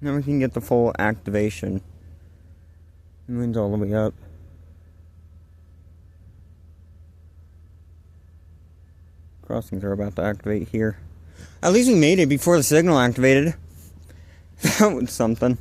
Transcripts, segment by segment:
Now we can get the full activation. The moon's all the way up. Crossings are about to activate here. At least we made it before the signal activated. That was something.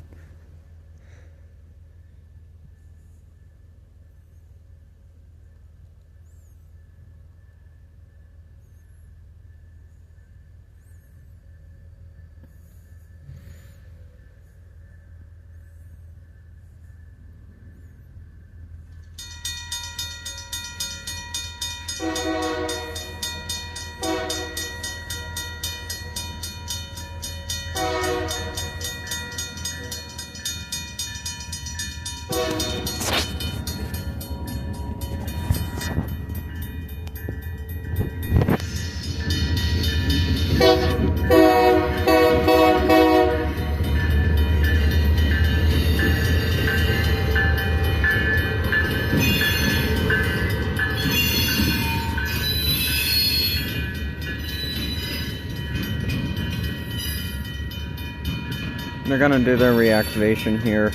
They're gonna do their reactivation here.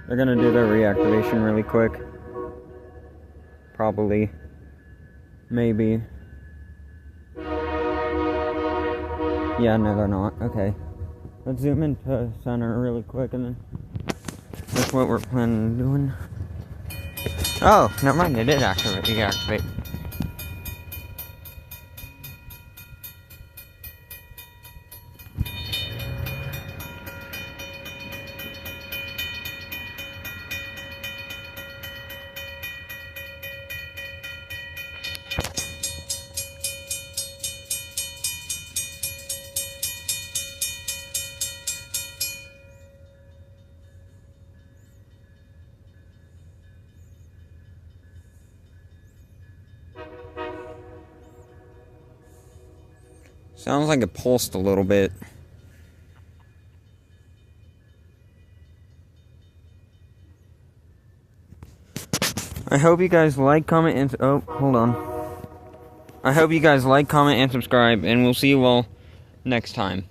They're gonna do their reactivation really quick. Probably. Maybe. Yeah, no, they're not. Okay. Let's zoom into center really quick and then that's what we're planning on doing. Oh, never mind, they did activate, deactivate. Sounds like it pulsed a little bit. I hope you guys like, comment, and... Oh, hold on. I hope you guys like, comment, and subscribe, and we'll see you all next time.